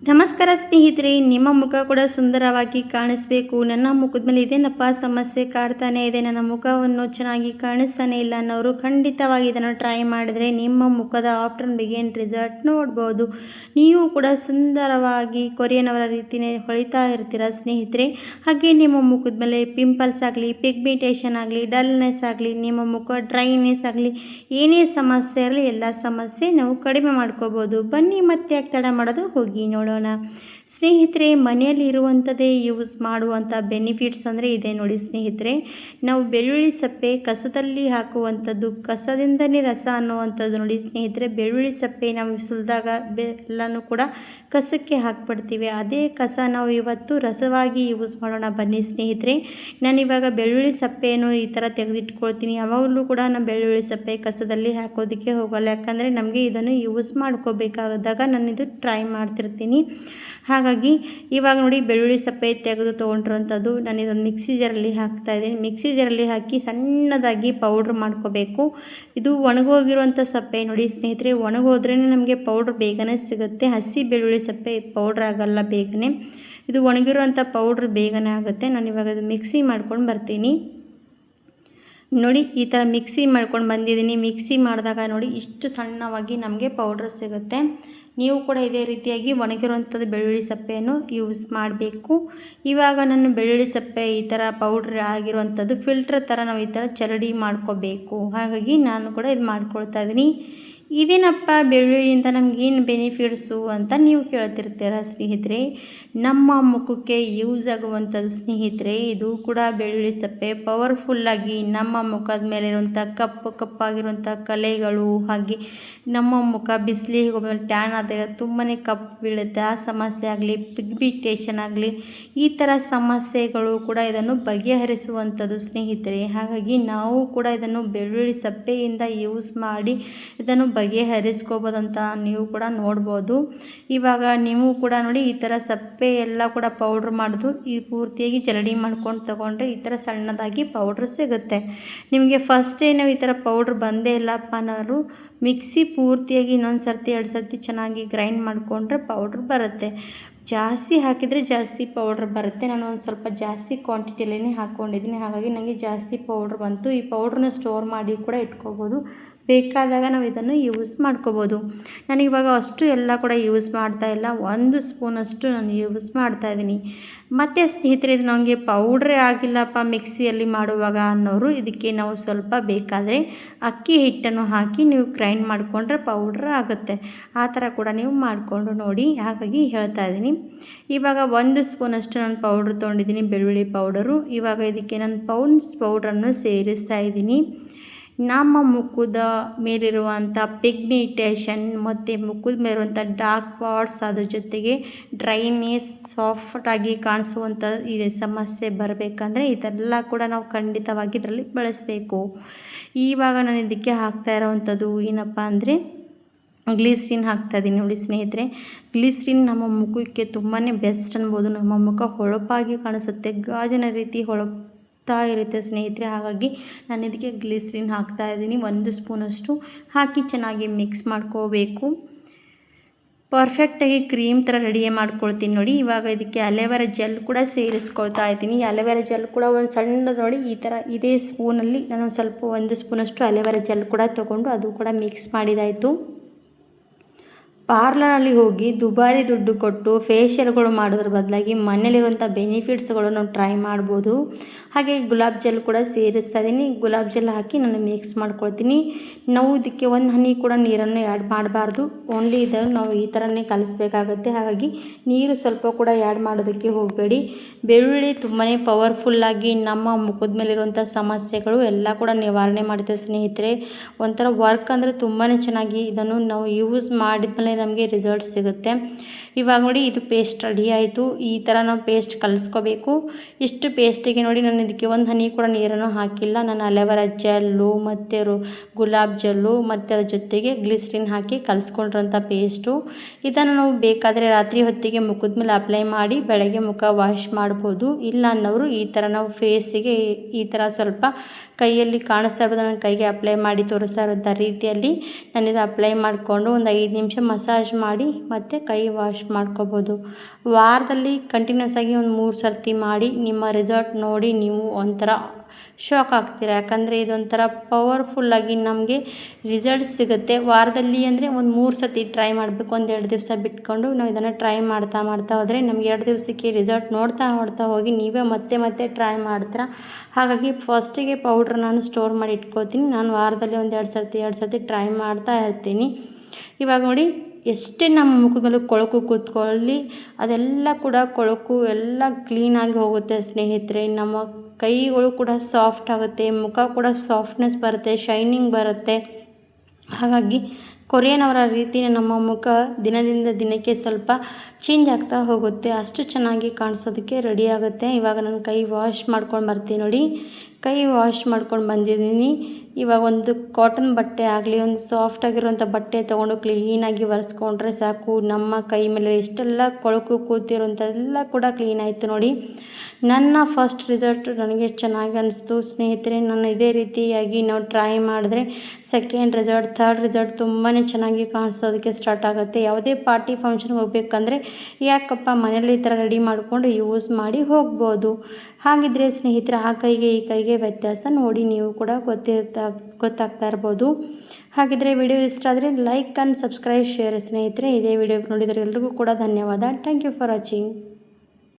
ನಮಸ್ಕಾರ ಸ್ನೇಹಿತರೆ, ನಿಮ್ಮ ಮುಖ ಕೂಡ ಸುಂದರವಾಗಿ ಕಾಣಿಸ್ಬೇಕು. ನನ್ನ ಮುಖದ ಮೇಲೆ ಇದೇನಪ್ಪ ಸಮಸ್ಯೆ ಕಾಡ್ತಾನೆ ಇದೆ, ನನ್ನ ಮುಖವನ್ನು ಚೆನ್ನಾಗಿ ಕಾಣಿಸ್ತಾನೆ ಇಲ್ಲ ಅನ್ನೋರು ಖಂಡಿತವಾಗಿ ಇದನ್ನು ಟ್ರೈ ಮಾಡಿದರೆ ನಿಮ್ಮ ಮುಖದ ಆಫ್ಟರ್ ಬಿಗಿನ್ ರಿಸಲ್ಟ್ ನೋಡ್ಬೋದು. ನೀವು ಕೂಡ ಸುಂದರವಾಗಿ ಕೊರಿಯನವರ ರೀತಿಯೇ ಹೊಳಿತಾ ಇರ್ತೀರ ಸ್ನೇಹಿತರೆ. ಹಾಗೆ ನಿಮ್ಮ ಮುಖದ ಮೇಲೆ ಪಿಂಪಲ್ಸ್ ಆಗಲಿ, ಪಿಗ್ಮೆಂಟೇಷನ್ ಆಗಲಿ, ಡಲ್ನೆಸ್ ಆಗಲಿ, ನಿಮ್ಮ ಮುಖ ಡ್ರೈನೆಸ್ ಆಗಲಿ, ಏನೇ ಸಮಸ್ಯೆ ಇರಲಿ ಎಲ್ಲ ಸಮಸ್ಯೆ ನಾವು ಕಡಿಮೆ ಮಾಡ್ಕೋಬೋದು. ಬನ್ನಿ ಮತ್ತೆ ಯಾಕೆ ತಡ ಮಾಡೋದು, ಹೋಗಿ ನೋಡೋಣ. ಸ್ನೇಹಿತರೆ, ಮನೆಯಲ್ಲಿ ಇರುವಂಥದ್ದೇ ಯೂಸ್ ಮಾಡುವಂಥ ಬೆನಿಫಿಟ್ಸ್ ಅಂದರೆ ಇದೆ ನೋಡಿ ಸ್ನೇಹಿತರೆ. ನಾವು ಬೆಳ್ಳುಳ್ಳಿ ಸಪ್ಪೆ ಕಸದಲ್ಲಿ ಹಾಕುವಂಥದ್ದು, ಕಸದಿಂದನೇ ರಸ ಅನ್ನುವಂಥದ್ದು ನೋಡಿ ಸ್ನೇಹಿತರೆ. ಬೆಳ್ಳುಳ್ಳಿ ಸಪ್ಪೆ ನಾವು ಸುಲಿದಾಗ ಎಲ್ಲನೂ ಕೂಡ ಕಸಕ್ಕೆ ಹಾಕ್ಬಿಡ್ತೀವಿ. ಅದೇ ಕಸ ನಾವು ಇವತ್ತು ರಸವಾಗಿ ಯೂಸ್ ಮಾಡೋಣ ಬನ್ನಿ ಸ್ನೇಹಿತರೆ. ನಾನಿವಾಗ ಬೆಳ್ಳುಳ್ಳಿ ಸಪ್ಪೆಯನ್ನು ಈ ಥರ ತೆಗೆದಿಟ್ಕೊಳ್ತೀನಿ. ಯಾವಾಗಲೂ ಕೂಡ ನಾನು ಬೆಳ್ಳುಳ್ಳಿ ಸಪ್ಪೆ ಕಸದಲ್ಲಿ ಹಾಕೋದಕ್ಕೆ ಹೋಗಲ್ಲ, ಯಾಕಂದರೆ ನಮಗೆ ಇದನ್ನು ಯೂಸ್ ಮಾಡ್ಕೋಬೇಕಾದಾಗ ನಾನು ಇದು ಟ್ರೈ ಮಾಡ್ತಿರ್ತೀನಿ. ಹಾಗಾಗಿ ಇವಾಗ ನೋಡಿ ಬೆಳ್ಳುಳ್ಳಿ ಸಪ್ಪೆ ತೆಗೆದು ತೊಗೊಂಡಿರೋಂಥದ್ದು ನಾನು ಇದೊಂದು ಮಿಕ್ಸಿ ಜಾರಲ್ಲಿ ಹಾಕ್ತಾಯಿದ್ದೀನಿ. ಮಿಕ್ಸಿ ಜಾರಲ್ಲಿ ಹಾಕಿ ಸಣ್ಣದಾಗಿ ಪೌಡ್ರ್ ಮಾಡ್ಕೋಬೇಕು. ಇದು ಒಣಗೋಗಿರುವಂಥ ಸಪ್ಪೆ ನೋಡಿ ಸ್ನೇಹಿತರೆ. ಒಣಗೋದ್ರೇ ನಮಗೆ ಪೌಡ್ರ್ ಬೇಗನೆ ಸಿಗುತ್ತೆ. ಹಸಿ ಬೆಳ್ಳುಳ್ಳಿ ಸಪ್ಪೆ ಪೌಡ್ರ್ ಆಗೋಲ್ಲ ಬೇಗನೆ, ಇದು ಒಣಗಿರುವಂಥ ಪೌಡ್ರ್ ಬೇಗನೆ ಆಗುತ್ತೆ. ನಾನು ಇವಾಗ ಅದು ಮಿಕ್ಸಿ ಮಾಡ್ಕೊಂಡು ಬರ್ತೀನಿ. ನೋಡಿ ಈ ಥರ ಮಿಕ್ಸಿ ಮಾಡ್ಕೊಂಡು ಬಂದಿದ್ದೀನಿ. ಮಿಕ್ಸಿ ಮಾಡಿದಾಗ ನೋಡಿ ಇಷ್ಟು ಸಣ್ಣವಾಗಿ ನಮಗೆ ಪೌಡ್ರ್ ಸಿಗುತ್ತೆ. ನೀವು ಕೂಡ ಇದೇ ರೀತಿಯಾಗಿ ಒಣಗಿರುವಂಥದ್ದು ಬೆಳ್ಳುಳ್ಳಿ ಸಪ್ಪೆಯನ್ನು ಯೂಸ್ ಮಾಡಬೇಕು. ಇವಾಗ ನಾನು ಬೆಳ್ಳುಳ್ಳಿ ಸಪ್ಪೆ ಈ ಥರ ಪೌಡ್ರ್ ಆಗಿರುವಂಥದ್ದು ಫಿಲ್ಟ್ರ್ ಥರ ನಾವು ಈ ಥರ ಚರಡಿ ಮಾಡ್ಕೋಬೇಕು. ಹಾಗಾಗಿ ನಾನು ಕೂಡ ಇದು ಮಾಡ್ಕೊಳ್ತಾ ಇದ್ದೀನಿ. ಇದೇನಪ್ಪ ಬೆಳ್ಳುಳ್ಳಿಯಿಂದ ನಮಗೇನು ಬೆನಿಫಿಟ್ಸು ಅಂತ ನೀವು ಕೇಳ್ತಿರ್ತೀರ ಸ್ನೇಹಿತರೆ. ನಮ್ಮ ಮುಖಕ್ಕೆ ಯೂಸ್ ಆಗುವಂಥದ್ದು ಸ್ನೇಹಿತರೆ, ಇದು ಕೂಡ ಬೆಳ್ಳುಳ್ಳಿ ಸಪ್ಪೆ ಪವರ್ಫುಲ್ಲಾಗಿ ನಮ್ಮ ಮುಖದ ಮೇಲಿರುವಂಥ ಕಪ್ಪಾಗಿರುವಂಥ ಕಲೆಗಳು, ಹಾಗೆ ನಮ್ಮ ಮುಖ ಬಿಸಿಲಿಗೆ ಹೋಗ್ಮೇಲೆ ಟ್ಯಾನ್ ಆದಾಗ ತುಂಬಾ ಕಪ್ಪು ಬೀಳುತ್ತೆ, ಆ ಸಮಸ್ಯೆ ಆಗಲಿ, ಪಿಗ್ಮೆಂಟೇಷನ್ ಆಗಲಿ, ಈ ಥರ ಸಮಸ್ಯೆಗಳು ಕೂಡ ಇದನ್ನು ಬಗೆಹರಿಸುವಂಥದ್ದು ಸ್ನೇಹಿತರೆ. ಹಾಗಾಗಿ ನಾವು ಕೂಡ ಇದನ್ನು ಬೆಳ್ಳುಳ್ಳಿ ಸಪ್ಪೆಯಿಂದ ಯೂಸ್ ಮಾಡಿ ಇದನ್ನು ಬಗೆಹರಿಸ್ಕೋಬೋದಂತ ನೀವು ಕೂಡ ನೋಡ್ಬೋದು. ಇವಾಗ ನೀವು ಕೂಡ ನೋಡಿ ಈ ಥರ ಸಪ್ಪೆ ಎಲ್ಲ ಕೂಡ ಪೌಡ್ರ್ ಮಾಡೋದು ಈ ಪೂರ್ತಿಯಾಗಿ ಜರಡಿ ಮಾಡ್ಕೊಂಡು ತೊಗೊಂಡ್ರೆ ಈ ಥರ ಸಣ್ಣದಾಗಿ ಪೌಡ್ರ್ ಸಿಗುತ್ತೆ ನಿಮಗೆ. ಫಸ್ಟೇ ನಾವು ಈ ಥರ ಪೌಡ್ರ್ ಬಂದೇ ಇಲ್ಲಪ್ಪ ಅನ್ನೋರು ಮಿಕ್ಸಿ ಪೂರ್ತಿಯಾಗಿ ಇನ್ನೊಂದು ಸರ್ತಿ 2 ಸರ್ತಿ ಚೆನ್ನಾಗಿ ಗ್ರೈಂಡ್ ಮಾಡಿಕೊಂಡ್ರೆ ಪೌಡ್ರ್ ಬರುತ್ತೆ. ಜಾಸ್ತಿ ಹಾಕಿದರೆ ಜಾಸ್ತಿ ಪೌಡ್ರ್ ಬರುತ್ತೆ. ನಾನು ಒಂದು ಸ್ವಲ್ಪ ಜಾಸ್ತಿ ಕ್ವಾಂಟಿಟಿಯಲ್ಲೇ ಹಾಕ್ಕೊಂಡಿದ್ದೀನಿ, ಹಾಗಾಗಿ ನನಗೆ ಜಾಸ್ತಿ ಪೌಡ್ರ್ ಬಂತು. ಈ ಪೌಡ್ರನ್ನ ಸ್ಟೋರ್ ಮಾಡಿ ಕೂಡ ಇಟ್ಕೋಬೋದು, ಬೇಕಾದಾಗ ನಾವು ಇದನ್ನು ಯೂಸ್ ಮಾಡ್ಕೋಬೋದು. ನಾನಿವಾಗ ಅಷ್ಟು ಎಲ್ಲ ಕೂಡ ಯೂಸ್ ಮಾಡ್ತಾಯಿಲ್ಲ, 1 ಸ್ಪೂನಷ್ಟು ನಾನು ಯೂಸ್ ಮಾಡ್ತಾಯಿದ್ದೀನಿ. ಮತ್ತು ಸ್ನೇಹಿತರೆ, ಇದು ನನಗೆ ಪೌಡ್ರೇ ಆಗಿಲ್ಲಪ್ಪ ಮಿಕ್ಸಿಯಲ್ಲಿ ಮಾಡುವಾಗ ಅನ್ನೋರು ಇದಕ್ಕೆ ನಾವು ಸ್ವಲ್ಪ ಬೇಕಾದರೆ ಅಕ್ಕಿ ಹಿಟ್ಟನ್ನು ಹಾಕಿ ನೀವು ಗ್ರೈಂಡ್ ಮಾಡಿಕೊಂಡ್ರೆ ಪೌಡ್ರ್ ಆಗುತ್ತೆ. ಆ ಥರ ಕೂಡ ನೀವು ಮಾಡಿಕೊಂಡು ನೋಡಿ, ಹಾಗಾಗಿ ಹೇಳ್ತಾ ಇದ್ದೀನಿ. ಇವಾಗ 1 ಸ್ಪೂನಷ್ಟು ನಾನು ಪೌಡ್ರ್ ತೊಗೊಂಡಿದ್ದೀನಿ, ಬೆಳ್ಳುಳ್ಳಿ ಪೌಡರು. ಇವಾಗ ಇದಕ್ಕೆ ನಾನು ಪೌಡ್ರನ್ನು ಸೇರಿಸ್ತಾ ಇದ್ದೀನಿ. ನಮ್ಮ ಮುಖದ ಮೇಲಿರುವಂಥ ಪಿಗ್ಮೆಂಟೇಷನ್ ಮತ್ತು ಮುಖದ ಮೇಲಿರುವಂಥ ಡಾರ್ಕ್ ಸ್ಪಾಟ್ಸ್, ಅದ್ರ ಜೊತೆಗೆ ಡ್ರೈನೆಸ್, ಸಾಫ್ಟಾಗಿ ಕಾಣಿಸುವಂಥ ಈ ಸಮಸ್ಯೆ ಬರಬೇಕಂದ್ರೆ ಇದೆಲ್ಲ ಕೂಡ ನಾವು ಖಂಡಿತವಾಗಿ ಇದರಲ್ಲಿ ಬಳಸಬೇಕು. ಇವಾಗ ನಾನು ಇದಕ್ಕೆ ಹಾಕ್ತಾ ಇರೋವಂಥದ್ದು ಏನಪ್ಪ ಅಂದರೆ ಗ್ಲಿಸರಿನ್ ಹಾಕ್ತಾಯಿದ್ದೀನಿ ನೋಡಿ ಸ್ನೇಹಿತರೆ. ಗ್ಲಿಸರಿನ್ ನಮ್ಮ ಮುಖಕ್ಕೆ ತುಂಬಾ ಬೆಸ್ಟ್ ಅನ್ಬೋದು. ನಮ್ಮ ಮುಖ ಹೊಳಪಾಗಿ ಕಾಣಿಸುತ್ತೆ, ಗಾಜಿನ ರೀತಿ ಇರುತ್ತೆ ಸ್ನೇಹಿತರೆ. ಹಾಗಾಗಿ ನಾನು ಇದಕ್ಕೆ ಗ್ಲಿಸರಿನ್ ಹಾಕ್ತಾ ಇದ್ದೀನಿ. 1 ಸ್ಪೂನಷ್ಟು ಹಾಕಿ ಚೆನ್ನಾಗಿ ಮಿಕ್ಸ್ ಮಾಡ್ಕೋಬೇಕು. ಪರ್ಫೆಕ್ಟಾಗಿ ಕ್ರೀಮ್ ಥರ ರೆಡಿ ಮಾಡ್ಕೊಳ್ತೀನಿ ನೋಡಿ. ಇವಾಗ ಇದಕ್ಕೆ ಅಲೋವೆರಾ ಜೆಲ್ ಕೂಡ ಸೇರಿಸ್ಕೊಳ್ತಾ ಇದ್ದೀನಿ. ಅಲೋವೆರಾ ಜೆಲ್ ಕೂಡ ಒಂದು ಸಣ್ಣದು ನೋಡಿ ಈ ಥರ ಇದೇ ಸ್ಪೂನಲ್ಲಿ ನಾನು ಸ್ವಲ್ಪ 1 ಸ್ಪೂನಷ್ಟು ಅಲೋವೆರಾ ಜೆಲ್ ಕೂಡ ತೊಗೊಂಡು ಅದು ಕೂಡ ಮಿಕ್ಸ್ ಮಾಡಿದಾಯಿತು. ಪಾರ್ಲರಲ್ಲಿ ಹೋಗಿ ದುಬಾರಿ ದುಡ್ಡು ಕೊಟ್ಟು ಫೇಶಿಯಲ್ಗಳು ಮಾಡೋದ್ರ ಬದಲಾಗಿ ಮನೇಲಿರುವಂಥ ಬೆನಿಫಿಟ್ಸ್ಗಳನ್ನು ಟ್ರೈ ಮಾಡ್ಬೋದು. ಹಾಗೆ ಗುಲಾಬ್ ಜೆಲ್ ಕೂಡ ಸೇರಿಸ್ತಾ ಇದ್ದೀನಿ. ಗುಲಾಬ್ ಜೆಲ್ ಹಾಕಿ ನಾನು ಮಿಕ್ಸ್ ಮಾಡ್ಕೊಳ್ತೀನಿ. ನಾವು ಇದಕ್ಕೆ 1 ಹನಿ ಕೂಡ ನೀರನ್ನು ಆ್ಯಡ್ ಮಾಡಬಾರ್ದು, ಓನ್ಲಿ ಇದನ್ನು ನಾವು ಈ ಥರನೇ ಕಲಿಸ್ಬೇಕಾಗತ್ತೆ. ಹಾಗಾಗಿ ನೀರು ಸ್ವಲ್ಪ ಕೂಡ ಆ್ಯಡ್ ಮಾಡೋದಕ್ಕೆ ಹೋಗಬೇಡಿ. ಬೆಳ್ಳುಳ್ಳಿ ತುಂಬಾ ಪವರ್ಫುಲ್ಲಾಗಿ ನಮ್ಮ ಮುಖದ ಮೇಲಿರುವಂಥ ಸಮಸ್ಯೆಗಳು ಎಲ್ಲ ಕೂಡ ನಿವಾರಣೆ ಮಾಡುತ್ತೆ ಸ್ನೇಹಿತರೆ. ಒಂಥರ ವರ್ಕ್ ಅಂದರೆ ತುಂಬಾ ಚೆನ್ನಾಗಿ ಇದನ್ನು ನಾವು ಯೂಸ್ ಮಾಡಿದ್ಮೇಲೆ ನಮಗೆ ರಿಸಲ್ಟ್ ಸಿಗುತ್ತೆ. ಇವಾಗ ನೋಡಿ ಇದು ಪೇಸ್ಟ್ ರೆಡಿ ಆಯಿತು. ಈ ಥರ ನಾವು ಪೇಸ್ಟ್ ಕಲಿಸ್ಕೋಬೇಕು. ಇಷ್ಟು ಪೇಸ್ಟಿಗೆ ನೋಡಿ ನಾನು ಇದಕ್ಕೆ 1 ಹನಿ ಕೂಡ ನೀರನ್ನು ಹಾಕಿಲ್ಲ. ನಾನು ಅಲೋವೆರಾ ಜೆಲ್ಲು ಮತ್ತು ಗುಲಾಬ್ ಜೆಲ್ಲು ಮತ್ತು ಅದ್ರ ಜೊತೆಗೆ ಗ್ಲಿಸರಿನ್ ಹಾಕಿ ಕಲಿಸ್ಕೊಂಡಿರೋಂಥ ಪೇಸ್ಟು. ಇದನ್ನು ನಾವು ಬೇಕಾದರೆ ರಾತ್ರಿ ಹೊತ್ತಿಗೆ ಮುಖದ ಮೇಲೆ ಅಪ್ಲೈ ಮಾಡಿ ಬೆಳಗ್ಗೆ ಮುಖ ವಾಶ್ ಮಾಡ್ಬೋದು. ಇಲ್ಲ ಅನ್ನೋರು ಈ ಥರ ನಾವು ಫೇಸಿಗೆ ಈ ಥರ ಸ್ವಲ್ಪ ಕೈಯಲ್ಲಿ ಕಾಣಿಸ್ತಾ ಇರ್ಬೋದು, ನನ್ನ ಕೈಗೆ ಅಪ್ಲೈ ಮಾಡಿ ತೋರಿಸ್ತಾ ಇರೋಂಥ ರೀತಿಯಲ್ಲಿ ನಾನಿದು ಅಪ್ಲೈ ಮಾಡಿಕೊಂಡು ಒಂದು 5 ನಿಮಿಷ ಮಸಾಜ್ ಮಸಾಜ್ ಮಾಡಿ ಮತ್ತು ಕೈ ವಾಶ್ ಮಾಡ್ಕೋಬೋದು. ವಾರದಲ್ಲಿ ಕಂಟಿನ್ಯೂಸ್ ಆಗಿ ಒಂದು 3 ಸರ್ತಿ ಮಾಡಿ ನಿಮ್ಮ ರಿಸಲ್ಟ್ ನೋಡಿ ನೀವು ಒಂಥರ ಶಾಕ್ ಆಗ್ತೀರ. ಯಾಕಂದರೆ ಇದೊಂಥರ ಪವರ್ಫುಲ್ಲಾಗಿ ನಮಗೆ ರಿಸಲ್ಟ್ ಸಿಗುತ್ತೆ. ವಾರದಲ್ಲಿ ಅಂದರೆ ಒಂದು 3 ಸತಿ ಟ್ರೈ ಮಾಡಬೇಕು. 1-2 ದಿವಸ ಬಿಟ್ಕೊಂಡು ನಾವು ಇದನ್ನು ಟ್ರೈ ಮಾಡ್ತಾ ಹೋದರೆ ನಮಗೆ 2 ದಿವಸಕ್ಕೆ ರಿಸಲ್ಟ್ ನೋಡ್ತಾ ಹೋಗಿ ನೀವೇ ಮತ್ತೆ ಟ್ರೈ ಮಾಡ್ತೀರ. ಹಾಗಾಗಿ ಫಸ್ಟಿಗೆ ಪೌಡ್ರ್ ನಾನು ಸ್ಟೋರ್ ಮಾಡಿ ಇಟ್ಕೋತೀನಿ. ನಾನು ವಾರದಲ್ಲಿ 2 ಸರ್ತಿ ಟ್ರೈ ಮಾಡ್ತಾ ಇರ್ತೀನಿ. ಇವಾಗ ನೋಡಿ ಎಷ್ಟೇ ನಮ್ಮ ಮುಖದ ಮೇಲೆ ಕೊಳಕು ಕೂತ್ಕೊಳ್ಳಿ ಅದೆಲ್ಲ ಕೂಡ ಕೊಳಕು ಎಲ್ಲ ಕ್ಲೀನಾಗಿ ಹೋಗುತ್ತೆ ಸ್ನೇಹಿತರೆ. ನಮ್ಮ ಕೈಗಳು ಕೂಡ ಸಾಫ್ಟ್ ಆಗುತ್ತೆ, ಮುಖ ಕೂಡ ಸಾಫ್ಟ್ನೆಸ್ ಬರುತ್ತೆ, ಶೈನಿಂಗ್ ಬರುತ್ತೆ. ಹಾಗಾಗಿ ಕೊರಿಯನ್ ಅವರ ರೀತಿಯೇ ನಮ್ಮ ಮುಖ ದಿನದಿಂದ ದಿನಕ್ಕೆ ಸ್ವಲ್ಪ ಚೇಂಜ್ ಆಗ್ತಾ ಹೋಗುತ್ತೆ. ಅಷ್ಟು ಚೆನ್ನಾಗಿ ಕಾಣಿಸೋದಕ್ಕೆ ರೆಡಿ ಆಗುತ್ತೆ. ಇವಾಗ ನಾನು ಕೈ ವಾಶ್ ಮಾಡ್ಕೊಂಡು ಬರ್ತೀನಿ ನೋಡಿ. ಕೈ ವಾಶ್ ಮಾಡ್ಕೊಂಡು ಬಂದಿದ್ದೀನಿ. ಇವಾಗ ಒಂದು ಕಾಟನ್ ಬಟ್ಟೆ ಆಗಲಿ, ಒಂದು ಸಾಫ್ಟಾಗಿರುವಂಥ ಬಟ್ಟೆ ತೊಗೊಂಡು ಕ್ಲೀನಾಗಿ ಒರೆಸ್ಕೊಂಡ್ರೆ ಸಾಕು. ನಮ್ಮ ಕೈ ಮೇಲೆ ಎಷ್ಟೆಲ್ಲ ಕೊಳಕು ಕೂತಿರೋಂಥದ್ದೆಲ್ಲ ಕೂಡ ಕ್ಲೀನ್ ಆಯಿತು ನೋಡಿ. ನನ್ನ ಫಸ್ಟ್ ರಿಸಲ್ಟ್ ನನಗೆ ಚೆನ್ನಾಗಿ ಅನಿಸ್ತು ಸ್ನೇಹಿತರೆ. ನಾನು ಇದೇ ರೀತಿಯಾಗಿ ನಾವು ಟ್ರೈ ಮಾಡಿದ್ರೆ ಸೆಕೆಂಡ್ ರಿಸಲ್ಟ್, ಥರ್ಡ್ ರಿಸಲ್ಟ್ ತುಂಬಾ ಚೆನ್ನಾಗಿ ಕಾಣಿಸೋದಕ್ಕೆ ಸ್ಟಾರ್ಟ್ ಆಗುತ್ತೆ. ಯಾವುದೇ ಪಾರ್ಟಿ ಫಂಕ್ಷನ್ಗೆ ಹೋಗ್ಬೇಕಂದ್ರೆ ಯಾಕಪ್ಪ ಮನೇಲಿ ಈ ಥರ ರೆಡಿ ಮಾಡಿಕೊಂಡು ಯೂಸ್ ಮಾಡಿ ಹೋಗ್ಬೋದು. ಹಾಗಿದ್ರೆ ಸ್ನೇಹಿತರೆ ಆ ಕೈಗೆ ಈ ಕೈಗೆ ವ್ಯತ್ಯಾಸ ನೋಡಿ ನೀವು ಕೂಡ ಗೊತ್ತಾಗ್ತಾ ಇರ್ಬೋದು. ಹಾಗಿದ್ರೆ ವಿಡಿಯೋ ಇಷ್ಟ ಆದರೆ ಲೈಕ್ ಆ್ಯಂಡ್ ಸಬ್ಸ್ಕ್ರೈಬ್ ಶೇರ್ ಸ್ನೇಹಿತರೆ. ಇದೇ ವಿಡಿಯೋ ನೋಡಿದರೆ ಎಲ್ರಿಗೂ ಕೂಡ ಧನ್ಯವಾದ. Thank you for watching.